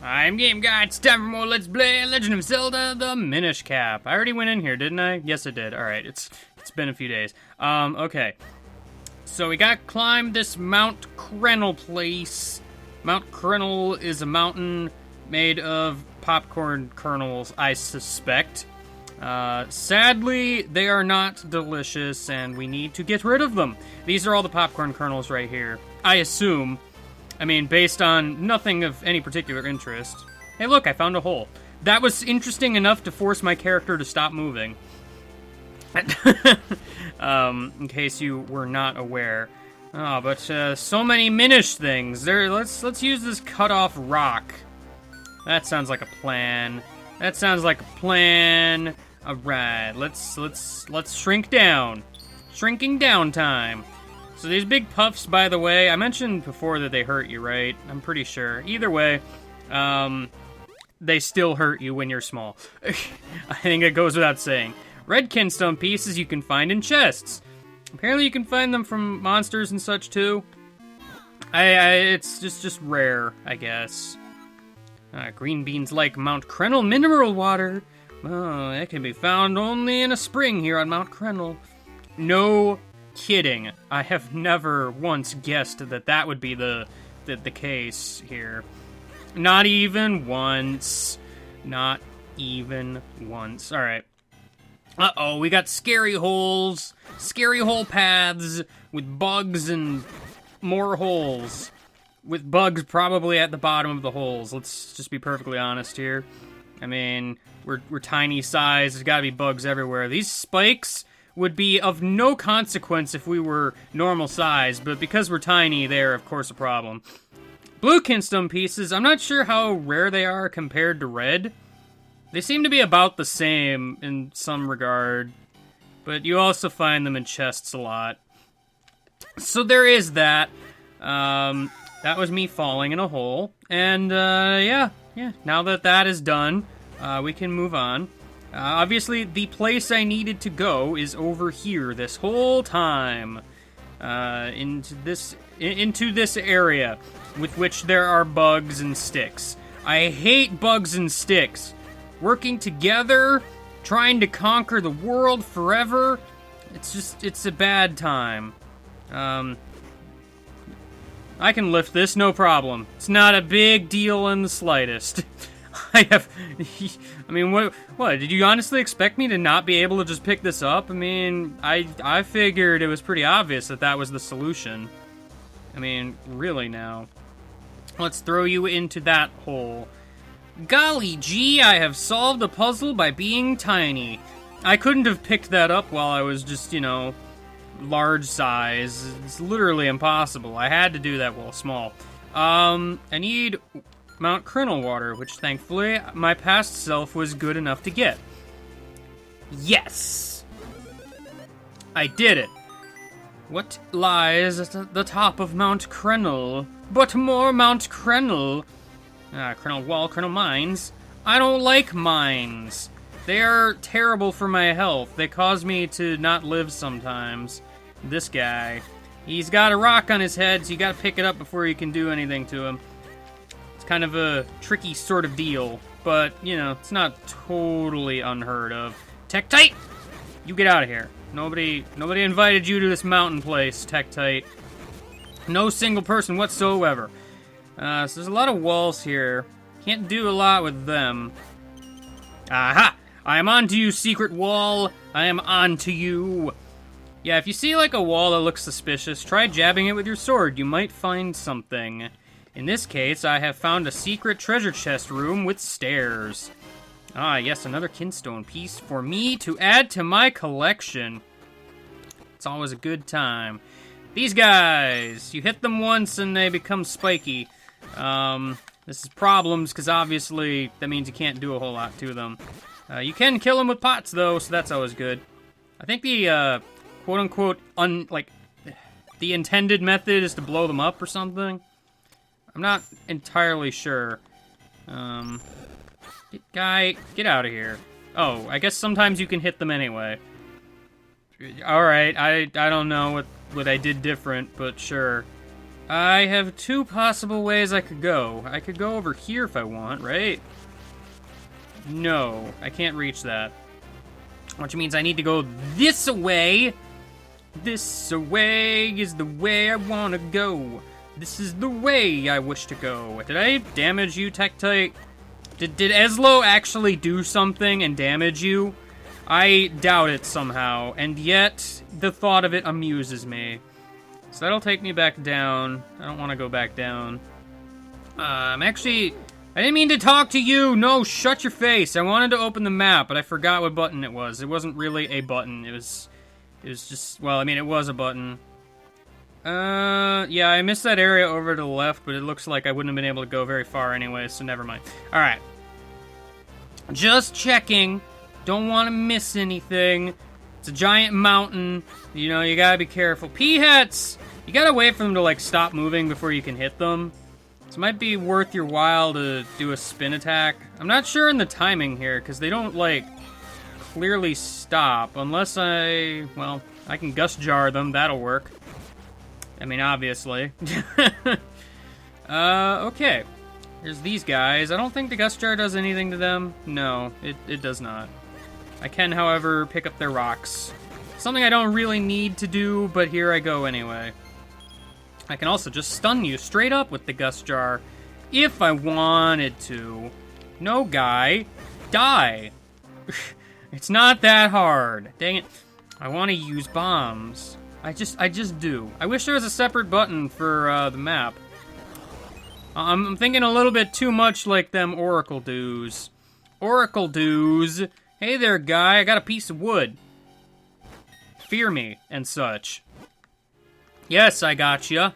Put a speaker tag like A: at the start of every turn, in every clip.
A: I'm Game Guy. It's time for more Let's Play Legend of Zelda: The Minish Cap. I already went in here, didn't I? Yes, I did. All right, it's been a few days. Okay. So we got to climb this Mount Krennel place. Mount Krennel is a mountain made of popcorn kernels, I suspect. Sadly, they are not delicious, and we need to get rid of them. These are all the popcorn kernels right here. I assume. I mean, based on nothing of any particular interest. Hey, look, I found a hole. That was interesting enough to force my character to stop moving. In case you were not aware. Oh, but so many Minish things. Let's use this cut-off rock. That sounds like a plan. That sounds like a plan. All right, let's shrink down. Shrinking down time. So these big puffs, by the way, I mentioned before that they hurt you, right? I'm pretty sure. Either way, they still hurt you when you're small. I think it goes without saying. Red kinstone pieces you can find in chests. Apparently you can find them from monsters and such too. It's just rare, I guess. Green beans like Mount Krennel mineral water. Oh, that can be found only in a spring here on Mount Krennel. No kidding. I have never once guessed that would be the case here. Not even once. Not even once. All right. Uh-oh, we got scary holes. Scary hole paths with bugs and more holes. With bugs probably at the bottom of the holes. Let's just be perfectly honest here. I mean, we're tiny size. There's got to be bugs everywhere. These spikes would be of no consequence if we were normal size, but because we're tiny, they're of course a problem. Blue kinstone pieces, I'm not sure how rare they are compared to red. They seem to be about the same in some regard, but you also find them in chests a lot. So there is that. That was me falling in a hole, and yeah, now that is done, we can move on. Obviously, the place I needed to go is over here this whole time. Into this area, with which there are bugs and sticks. I hate bugs and sticks. Working together, trying to conquer the world forever, it's a bad time. I can lift this, no problem. It's not a big deal in the slightest. I mean, what, did you honestly expect me to not be able to just pick this up? I mean, I figured it was pretty obvious that was the solution. I mean, really now. Let's throw you into that hole. Golly gee, I have solved the puzzle by being tiny. I couldn't have picked that up while I was just, large size. It's literally impossible. I had to do that while small. I need Mount Krennel water, which thankfully my past self was good enough to get. Yes! I did it. What lies at the top of Mount Krennel? But more Mount Krennel. Krennel Wall, Krennel Mines. I don't like mines. They are terrible for my health. They cause me to not live sometimes. This guy. He's got a rock on his head, so you gotta pick it up before you can do anything to him. Kind of a tricky sort of deal, but, it's not totally unheard of. Tektite! You get out of here. Nobody invited you to this mountain place, Tektite. No single person whatsoever. So there's a lot of walls here. Can't do a lot with them. Aha! I am onto you, secret wall. I am onto you. Yeah, if you see, like, a wall that looks suspicious, try jabbing it with your sword. You might find something. In this case, I have found a secret treasure chest room with stairs. Ah, yes, another kinstone piece for me to add to my collection. It's always a good time. These guys, you hit them once and they become spiky. This is problems, because obviously that means you can't do a whole lot to them. You can kill them with pots, though, so that's always good. I think the, quote-unquote, the intended method is to blow them up or something. I'm not entirely sure. Guy, get out of here. Oh, I guess sometimes you can hit them anyway. Alright, I don't know what I did different, but sure. I have two possible ways I could go. I could go over here if I want, right? No, I can't reach that. Which means I need to go this way. This way is the way I want to go. This is the way I wish to go. Did I damage you, Tektite? Did Eslo actually do something and damage you? I doubt it somehow, and yet the thought of it amuses me. So that'll take me back down. I don't want to go back down. I didn't mean to talk to you! No, shut your face! I wanted to open the map, but I forgot what button it was. It wasn't really a button. It was just, well, I mean, it was a button. Yeah, I missed that area over to the left, but it looks like I wouldn't have been able to go very far anyway, so never mind. Alright. Just checking. Don't want to miss anything. It's a giant mountain. You know, you gotta be careful. Peahats! You gotta wait for them to, like, stop moving before you can hit them. So it might be worth your while to do a spin attack. I'm not sure in the timing here, because they don't, like, clearly stop. Unless well, I can Gust Jar them. That'll work. I mean, obviously. Okay. There's these guys. I don't think the Gust Jar does anything to them. No, it does not. I can, however, pick up their rocks. Something I don't really need to do, but here I go anyway. I can also just stun you straight up with the Gust Jar, if I wanted to. No, guy. Die. It's not that hard. Dang it. I want to use bombs. I just do. I wish there was a separate button for the map. I'm thinking a little bit too much like them Oracle dues. Oracle dues. Hey there, guy. I got a piece of wood. Fear me and such. Yes, I gotcha.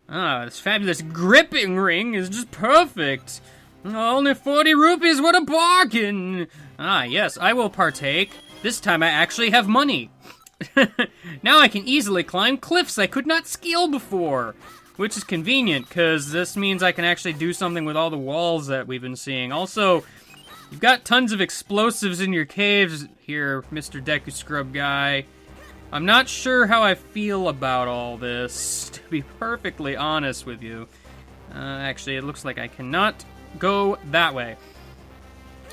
A: Ah, this fabulous gripping ring is just perfect. Only 40 rupees, what a bargain! Ah, yes, I will partake. This time I actually have money. Now I can easily climb cliffs I could not scale before. Which is convenient, because this means I can actually do something with all the walls that we've been seeing. Also, you've got tons of explosives in your caves here, Mr. Deku Scrub guy. I'm not sure how I feel about all this, to be perfectly honest with you. Actually, it looks like I cannot go that way.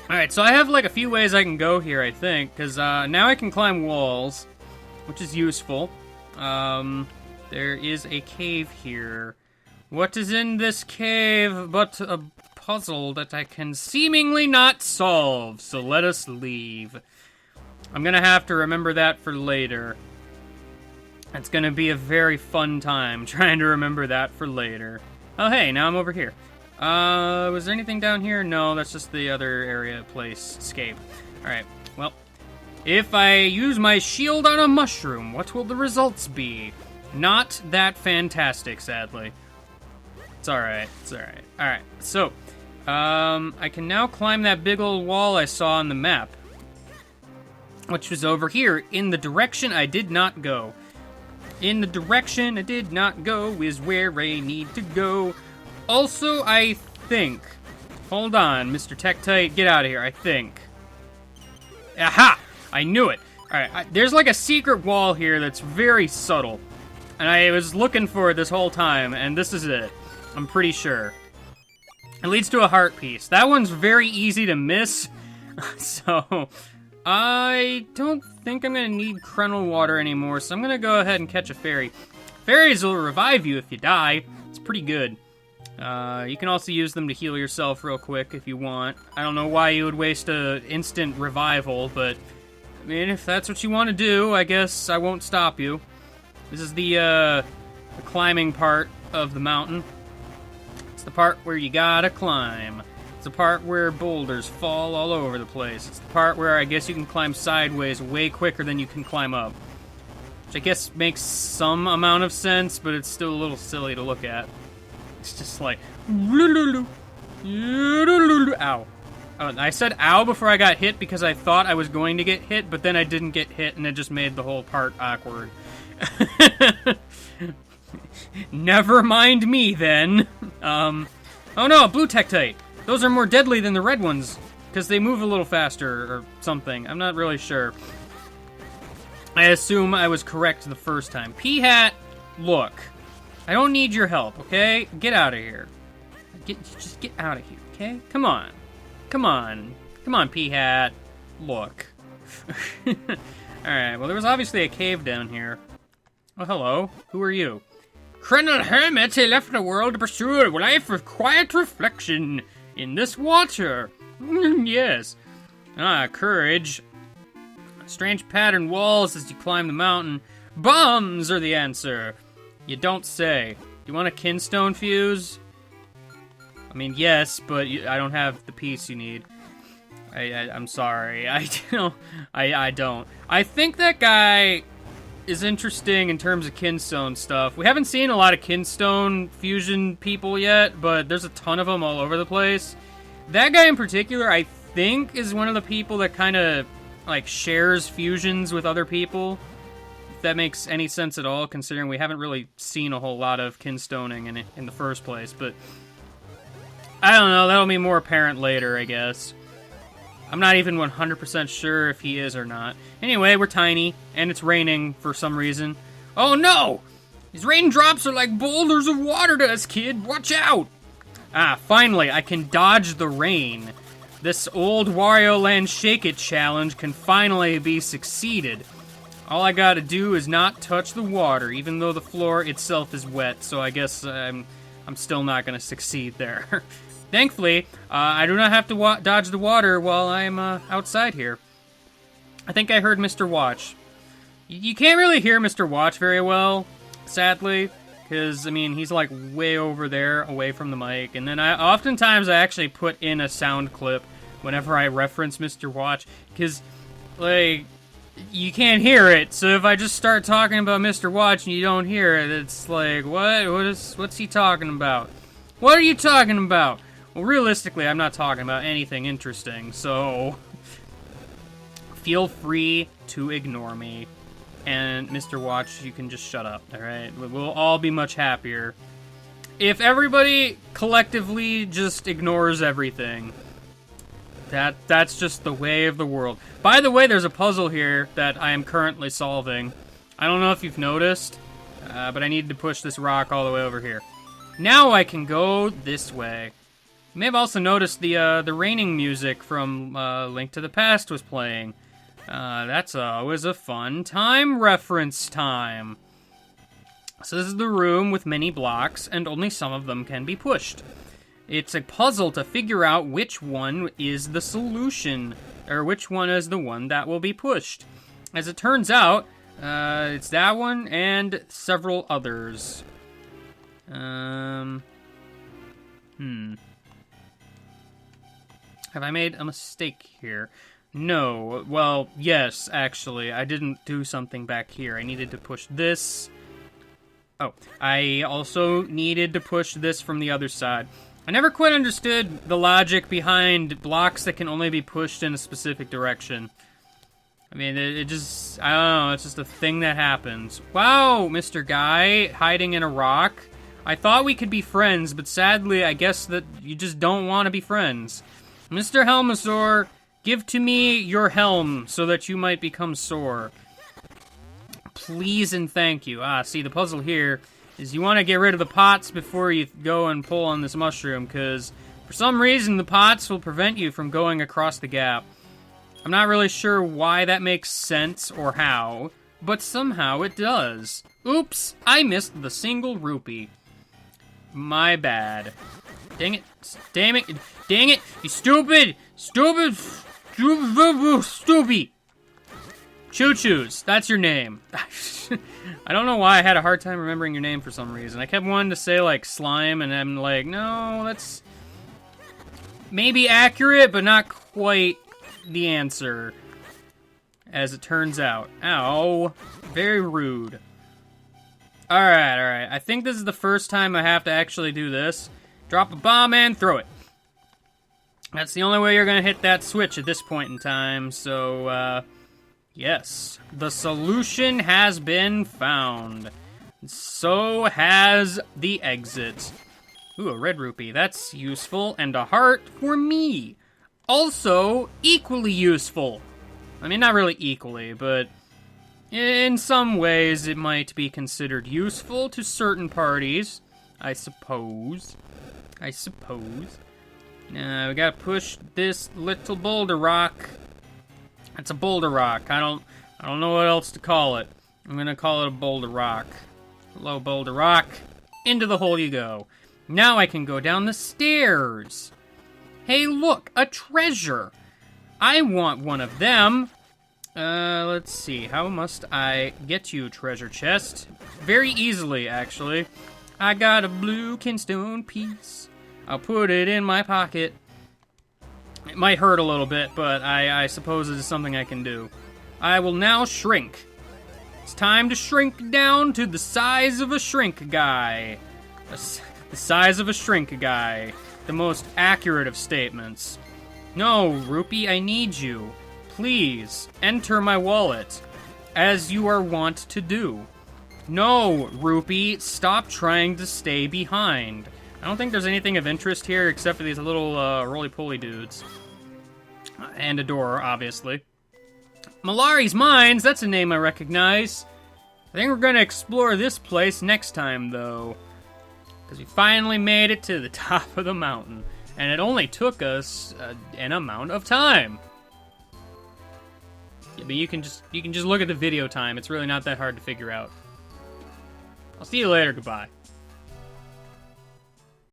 A: Alright, so I have like a few ways I can go here, I think, because now I can climb walls, which is useful. There is a cave here. What is in this cave but a puzzle that I can seemingly not solve, so let us leave. I'm gonna have to remember that for later. It's gonna be a very fun time trying to remember that for later. Oh, hey, now I'm over here. Was there anything down here? No, that's just the other area, place, escape. Alright, well, if I use my shield on a mushroom, what will the results be? Not that fantastic, sadly. It's alright, it's alright. Alright, so, I can now climb that big old wall I saw on the map, which was over here, in the direction I did not go. In the direction I did not go is where I need to go. Also, I think... Hold on, Mr. Tektite, get out of here, I think. Aha! I knew it. Alright, there's like a secret wall here that's very subtle. And I was looking for it this whole time, and this is it. I'm pretty sure. It leads to a heart piece. That one's very easy to miss, so... I don't think I'm gonna need Krennel water anymore, so I'm gonna go ahead and catch a fairy. Fairies will revive you if you die. It's pretty good. You can also use them to heal yourself real quick if you want. I don't know why you would waste an instant revival, but... I mean, if that's what you want to do, I guess I won't stop you. This is the climbing part of the mountain. It's the part where you gotta climb. It's the part where boulders fall all over the place. It's the part where I guess you can climb sideways way quicker than you can climb up. Which I guess makes some amount of sense, but it's still a little silly to look at. It's just like... Ow. Oh, I said ow before I got hit because I thought I was going to get hit, but then I didn't get hit, and it just made the whole part awkward. Never mind me, then. Oh no, blue Tektite! Those are more deadly than the red ones, because they move a little faster, or something. I'm not really sure. I assume I was correct the first time. Peahat, look. I don't need your help, okay? Get out of here. Just get out of here, okay? Come on. Come on. Come on, P-Hat. Look. Alright, well, there was obviously a cave down here. Oh, hello. Who are you? Krennel hermit, he left the world to pursue a life of quiet reflection in this water. Yes. Ah, courage. Strange patterned walls as you climb the mountain. Bombs are the answer. You don't say. Do you want a kinstone fuse? I mean, yes, but I don't have the piece you need. I'm sorry. I don't. I think that guy is interesting in terms of kinstone stuff. We haven't seen a lot of kinstone fusion people yet, but there's a ton of them all over the place. That guy in particular, I think, is one of the people that kind of, like, shares fusions with other people. If that makes any sense at all, considering we haven't really seen a whole lot of kinstoning in the first place, but I don't know, that'll be more apparent later, I guess. I'm not even 100% sure if he is or not. Anyway, we're tiny, and it's raining for some reason. Oh no! These raindrops are like boulders of water to us, kid! Watch out! Ah, finally, I can dodge the rain. This old Wario Land Shake It challenge can finally be succeeded. All I gotta do is not touch the water, even though the floor itself is wet, so I guess I'm still not gonna succeed there. Thankfully, I do not have to dodge the water while I'm outside here. I think I heard Mr. Watch. You can't really hear Mr. Watch very well, sadly, because, I mean, he's, like, way over there, away from the mic, and then oftentimes I actually put in a sound clip whenever I reference Mr. Watch, because, like, you can't hear it, so if I just start talking about Mr. Watch and you don't hear it, it's like, what's he talking about? What are you talking about? Well, realistically, I'm not talking about anything interesting, so feel free to ignore me. And Mr. Watch, you can just shut up, alright? We'll all be much happier if everybody collectively just ignores everything. That's just the way of the world. By the way, there's a puzzle here that I am currently solving. I don't know if you've noticed, but I need to push this rock all the way over here. Now I can go this way. You may have also noticed the raining music from Link to the Past was playing. That's always a fun time reference time. So this is the room with many blocks, and only some of them can be pushed. It's a puzzle to figure out which one is the solution, or which one is the one that will be pushed. As it turns out, it's that one and several others. Have I made a mistake here? No. Well, yes, actually. I didn't do something back here. I needed to push this. Oh, I also needed to push this from the other side. I never quite understood the logic behind blocks that can only be pushed in a specific direction. I mean, it just, I don't know, it's just a thing that happens. Wow, Mr. Guy, hiding in a rock. I thought we could be friends, but sadly, I guess that you just don't want to be friends. Mr. Helmosaur, give to me your helm so that you might become sore. Please and thank you. Ah, see, the puzzle here is you want to get rid of the pots before you go and pull on this mushroom, because for some reason the pots will prevent you from going across the gap. I'm not really sure why that makes sense or how, but somehow it does. Oops, I missed the single rupee. My bad. Dang it. Damn it. Dang it. You stupid. Stupid. Stupid. Choo-choos. That's your name. I don't know why I had a hard time remembering your name for some reason. I kept wanting to say, like, slime, and I'm like, no, that's maybe accurate, but not quite the answer, as it turns out. Ow. Very rude. Alright. I think this is the first time I have to actually do this. Drop a bomb and throw it. That's the only way you're gonna hit that switch at this point in time, so, yes. The solution has been found. So has the exit. Ooh, a red rupee. That's useful. And a heart for me. Also, equally useful. I mean, not really equally, but In some ways, it might be considered useful to certain parties, I suppose. Now, we gotta push this little boulder rock. It's a boulder rock. I don't know what else to call it. I'm gonna call it a boulder rock. Hello, boulder rock. Into the hole you go. Now I can go down the stairs. Hey, look, a treasure. I want one of them. Let's see. How must I get you, treasure chest? Very easily, actually. I got a blue kinstone piece. I'll put it in my pocket. It might hurt a little bit, but I suppose it is something I can do. I will now shrink. It's time to shrink down to the size of a shrink guy. The size of a shrink guy. The most accurate of statements. No, Rupee, I need you. Please, enter my wallet, as you are wont to do. No, Rupee, stop trying to stay behind. I don't think there's anything of interest here except for these little roly-poly dudes. And a door, obviously. Malari's Mines, that's a name I recognize. I think we're going to explore this place next time, though. Because we finally made it to the top of the mountain. And it only took us an amount of time. Yeah, but you can just look at the video time. It's really not that hard to figure out. I'll see you later. Goodbye.